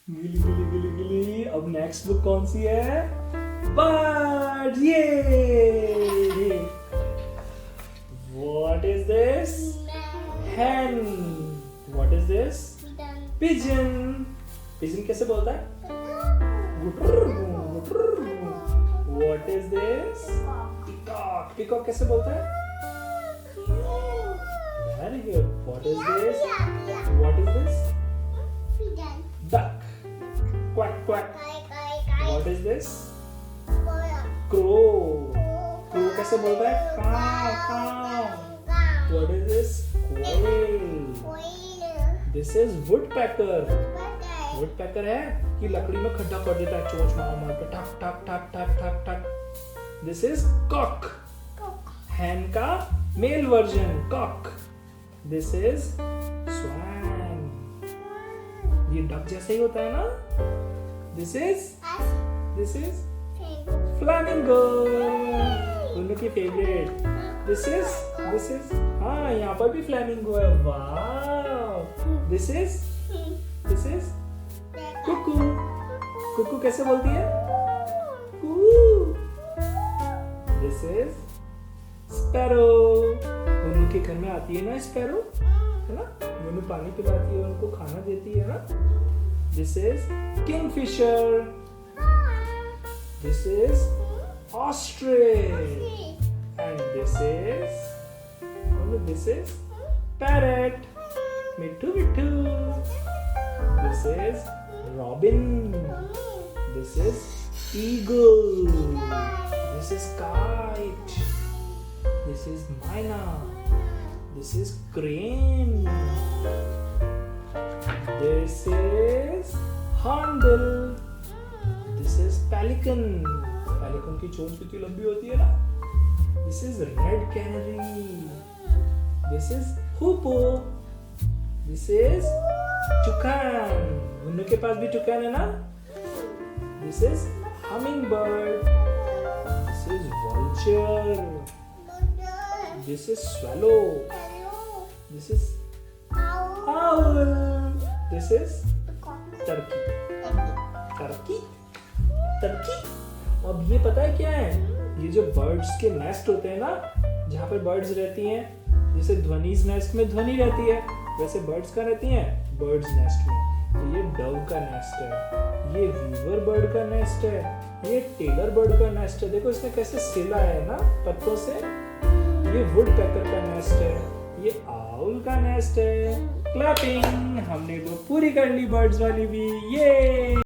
गिली गिली गिली गिली। अब नेक्स्ट बुक कौन सी है? बर्ड। ये what is this? hen। What is this? pigeon। pigeon कैसे बोलता है? What is this? peacock। peacock कैसे बोलता है? Very good. What is this? What is this? duck। quack quack। What is this? Crow। crow कैसे बोलता है? काव काव। What is this? Quail। This is woodpecker। woodpecker है कि लकड़ी में खड्डा कर देता है चोंच मार मार के टक टक टक टक टक टक। This is cock। hen का male version cock। This is swan। ये डक जैसे ही होता है ना? This is flamingo। दोनों की फेवरेट। This is हाँ यहाँ पर भी flamingo है। वाव। This is Kuku. कुकू कैसे बोलती है? कू। This is sparrow। दोनों के घर में आती है ना sparrow, है ना? दोनों पानी पिलाती है, उनको खाना देती है ना? This is kingfisher। This is ostrich। And this is parrot। Mitthu Mitthu. This is robin। This is eagle। This is kite। This is myna। This is crane। This is hornbill। This is pelican। pelican की चोंच कितनी लंबी होती है ना? This is red canary। This is hoopoe। This is toucan। उन के पास भी toucan है ना? This is hummingbird। This is vulture। This is swallow। This is owl। This is turkey। turkey। अब ये पता है क्या है? ये जो बर्ड्स के नेस्ट होते हैं ना, जहाँ पर बर्ड्स रहती हैं, जैसे ध्वनीज नेस्ट में ध्वनि रहती है, वैसे बर्ड्स का रहती हैं बर्ड्स नेस्ट में। तो ये डव का नेस्ट है, ये वीवर बर्ड का नेस्ट है, ये टेलर बर्ड का नेस्ट है। देखो इसने कैसे सिला है ना पत्तों से। ये वुडपेकर का नेस्ट है, ये आउल का नेस्ट है। क्लैपिंग। हमने वो पूरी कर ली बर्ड्स वाली भी। ये